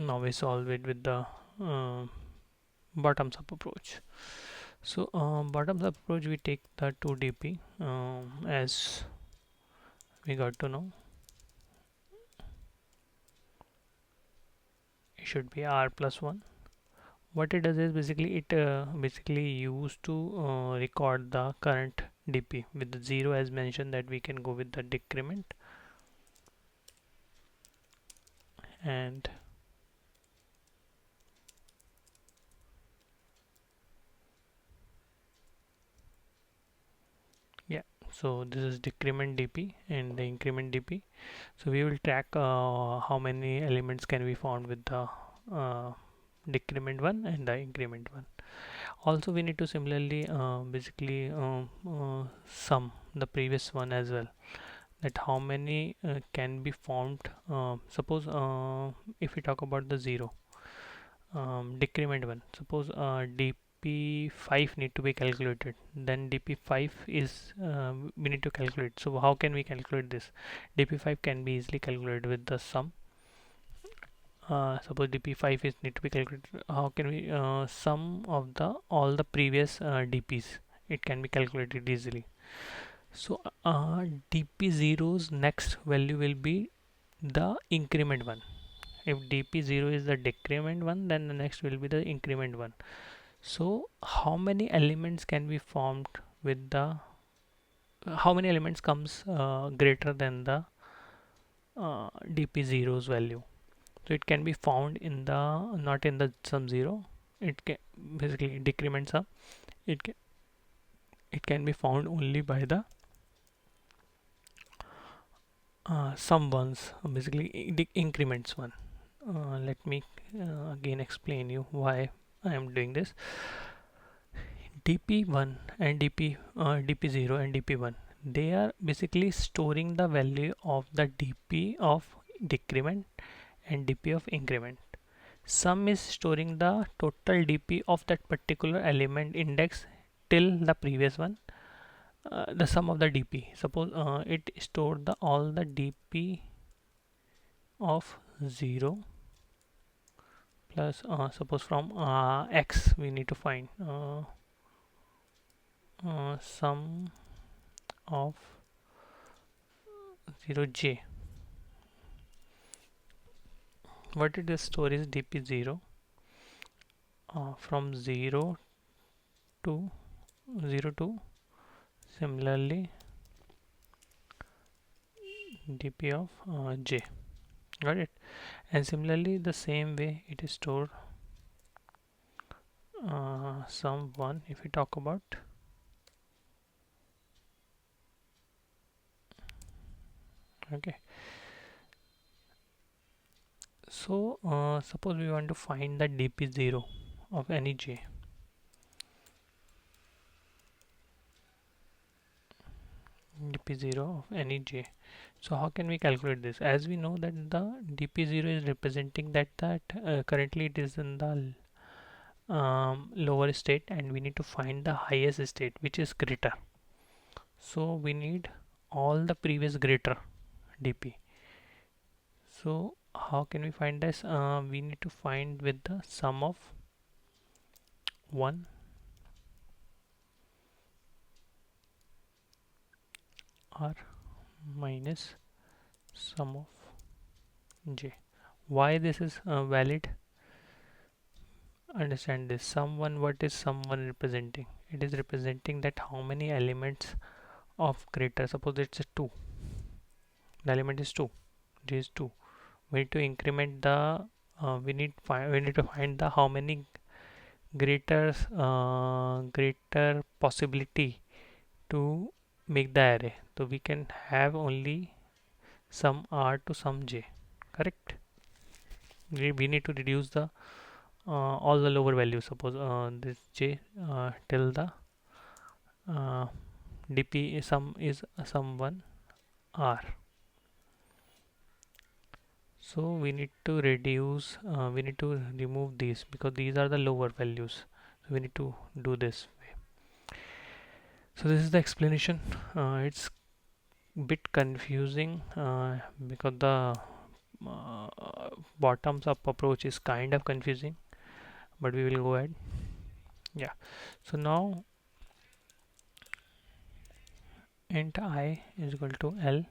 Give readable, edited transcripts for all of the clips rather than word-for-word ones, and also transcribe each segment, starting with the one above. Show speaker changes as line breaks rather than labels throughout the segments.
Now we solve it with the uh, bottoms up approach. So bottoms up approach, we take the 2 dp as we got to know. It should be r plus 1. What it does is basically it basically used to record the current dp with the 0 as mentioned, that we can go with the decrement. And yeah, so this is decrement dp and the increment dp. So we will track how many elements can be found with the uh, decrement one and the increment one. Also we need to similarly basically sum the previous one as well, that how many can be formed. Suppose if we talk about the 0 decrement 1, suppose dp5 need to be calculated, then dp5 is we need to calculate. So how can we calculate this? dp5 can be easily calculated with the sum. Suppose dp5 is need to be calculated, how can we sum of the all the previous dps, it can be calculated easily. So dp0's next value will be the increment one. If dp0 is the decrement one, then the next will be the increment one. So how many elements can be formed with the how many elements comes greater than the dp0's value? So it can be found in the not in the sum 0, it can basically decrement sum, it can be found only by the sum ones, basically the increments one. Let me again explain you why I am doing this. dp1 and dp0 and dp1, they are basically storing the value of the dp of decrement and dp of increment. Sum is storing the total dp of that particular element index till the previous one, the sum of the dp. Suppose it stored the all the dp of 0 plus suppose from x we need to find sum of 0j. What it is store is dp0 from 0 to 02. Similarly dp of j. Got it? And similarly the same way it is stored sum 1 if we talk about. Okay, so suppose we want to find the dp0 of any j. dp0 of any j. So how can we calculate this? As we know that the dp0 is representing that currently it is in the lower state, and we need to find the highest state which is greater. So we need all the previous greater dp. So how can we find this? We need to find with the sum of 1 r minus sum of j. Why this is valid? Understand this. Sum1, what is sum1 representing? It is representing that how many elements of greater, suppose it's a 2, the element is 2, j is 2. We need to increment the we need to find the how many greater greater possibility to make the array. So we can have only sum r to sum j, correct? We need to reduce the all the lower values. Suppose this j till the uh, dp sum is sum 1 r. So we need to reduce we need to remove these because these are the lower values, so we need to do this way. So this is the explanation. It's bit confusing because the bottoms up approach is kind of confusing, but we will go ahead. Yeah, so now int I is equal to L.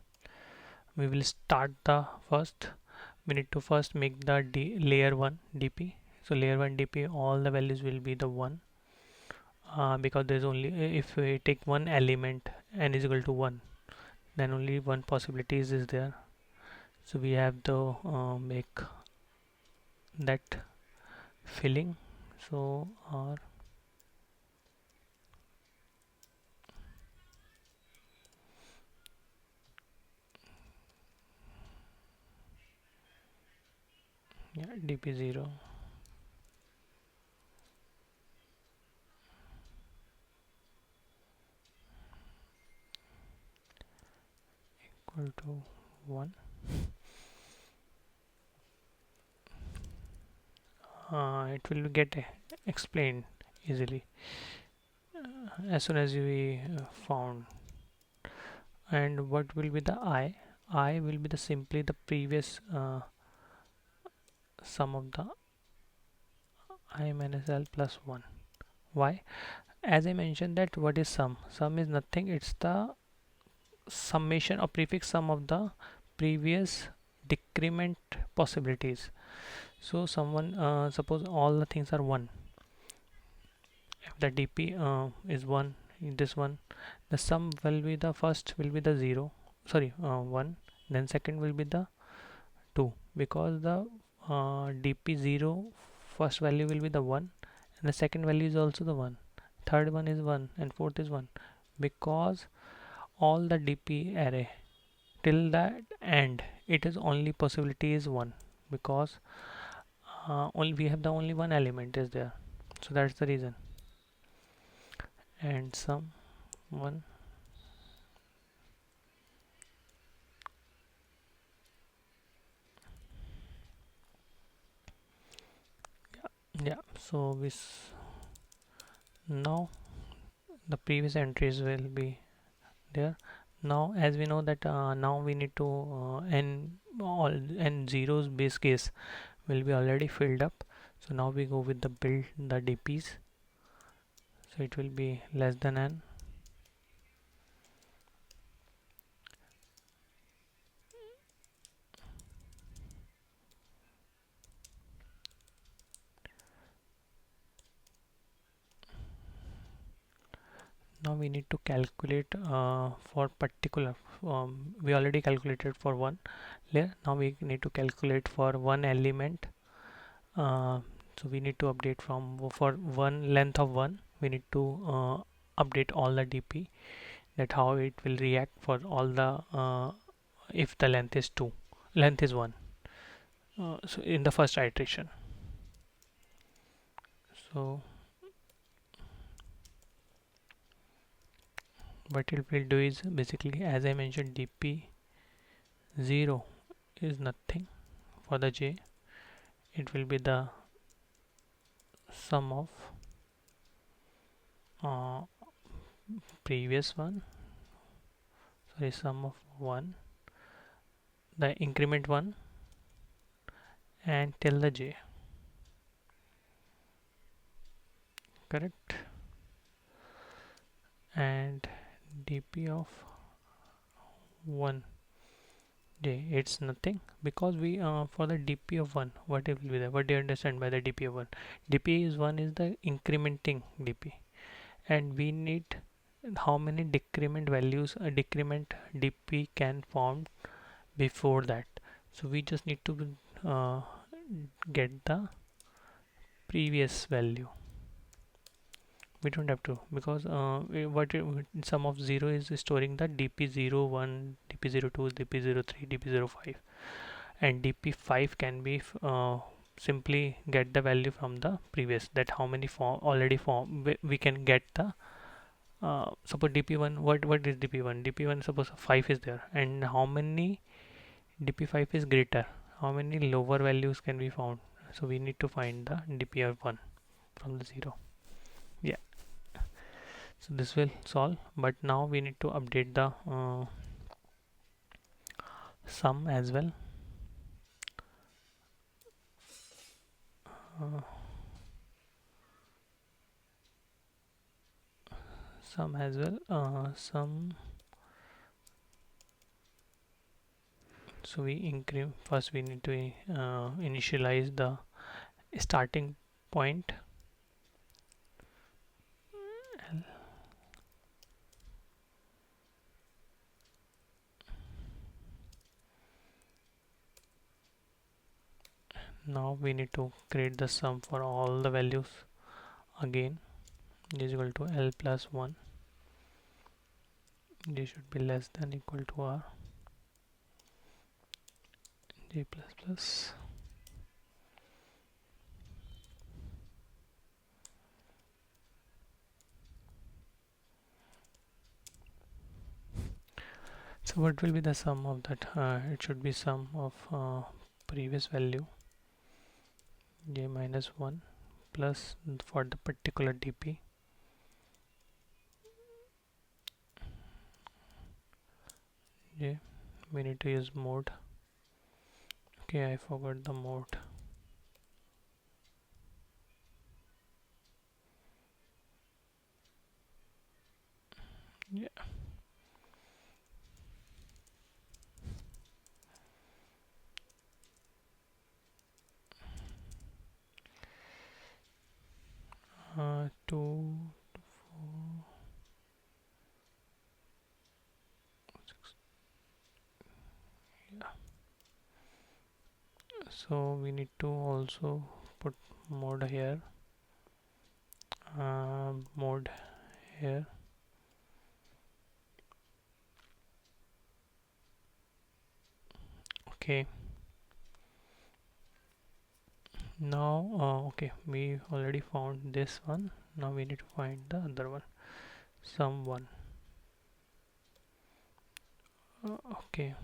We will start the first. We need to first make the layer 1 dp. So layer 1 dp, all the values will be the 1, because there's only, if we take one element n is equal to 1, then only one possibilities is there. So we have to make that filling. So our yeah, dp0 equal to 1. It will get explained easily as soon as we found. And what will be the I will be the simply the previous sum of the I minus L plus 1. Why? As I mentioned that what is sum? Sum is nothing, it's the summation or prefix sum of the previous decrement possibilities. So someone suppose all the things are 1. If the dp is 1 in this one, the sum will be the first will be the 0, sorry 1, then second will be the 2, because the dp0 first value will be the 1 and the second value is also the 1, third one is 1 and fourth is 1, because all the dp array till that end it is only possibility is 1, because only we have the only one element is there, so that's the reason. And sum 1, yeah, so now the previous entries will be there. Now as we know that now we need to n zeros base case will be already filled up, so now we go with the build the dps, so it will be less than n. Now we need to calculate for particular, we already calculated for one layer, now we need to calculate for one element. So we need to update from for one length of 1, we need to update all the dp, that how it will react for all the if the length is 2, length is 1, so in the first iteration. So what it will do is basically, as I mentioned, dp0 is nothing for the j, it will be the sum of uh, previous one, sorry, sum of 1, the increment 1 and till the j, correct. And dp of 1 j, it's nothing, because we for the dp of 1, what it will be there, what do you understand by the dp of 1? Dp is 1 is the incrementing dp, and we need how many decrement values a decrement dp can form before that. So we just need to uh, get the previous value, we don't have to, because sum of 0 is storing the dp01, dp02, dp03, dp05, and dp5 can be simply get the value from the previous, that how many form already form we can get the suppose dp1, what is dp1, dp1 suppose 5 is there, and how many dp5 is greater, how many lower values can be found, so we need to find the dp1 from the 0. Yeah, so this will solve, but now we need to update the sum as well. sum as well. Sum. So we increment first. We need to initialize the starting point. Now we need to create the sum for all the values again. Is equal to L plus 1. This should be less than equal to R. J plus plus. So what will be the sum of that? It should be sum of previous value j minus 1 plus for the particular dp j. We need to use mode. Okay, I forgot the mode. Yeah. Two, four, six. Yeah. So we need to also put mode here. Mode here. Okay. Now, okay, we already found this one. Now we need to find the other one. Sum 1. Okay.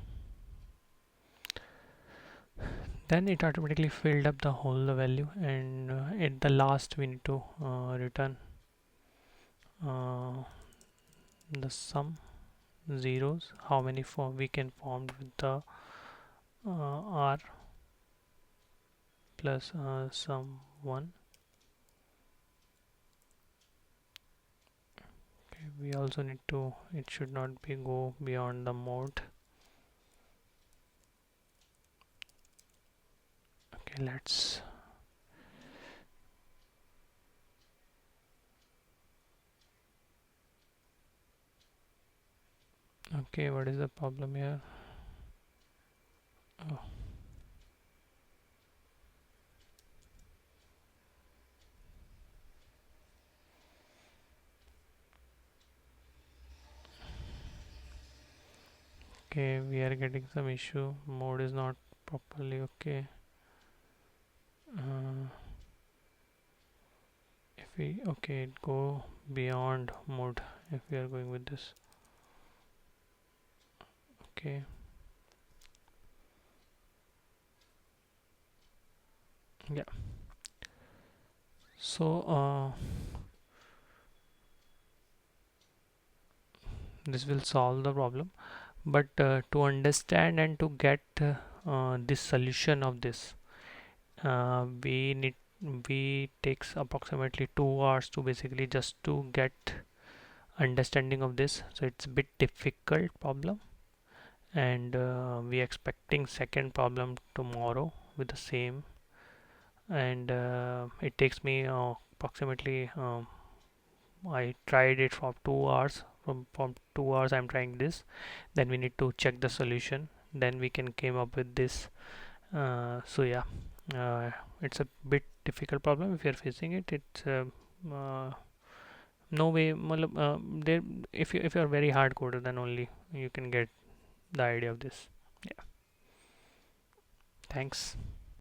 Then it automatically filled up the whole value, and at the last we need to return uh, the sum zeros, how many form we can form with the R plus sum 1. Okay, we also need to, it should not be go beyond the mode. Okay, let's okay, what is the problem here? Oh. Okay, we are getting some issue. Mode is not properly okay. If we okay, go beyond mode if we are going with this. Okay. Yeah. So this will solve the problem, but to understand and to get this solution of this, we takes approximately 2 hours to basically just to get understanding of this. So it's a bit difficult problem, and we expecting second problem tomorrow with the same, and it takes me approximately I tried it for 2 hours. From 2 hours I'm trying this. Then we need to check the solution. Then we can came up with this. So yeah, it's a bit difficult problem. If you're facing it, it's no way. There, if you're very hard coder, then only you can get the idea of this. Yeah. Thanks.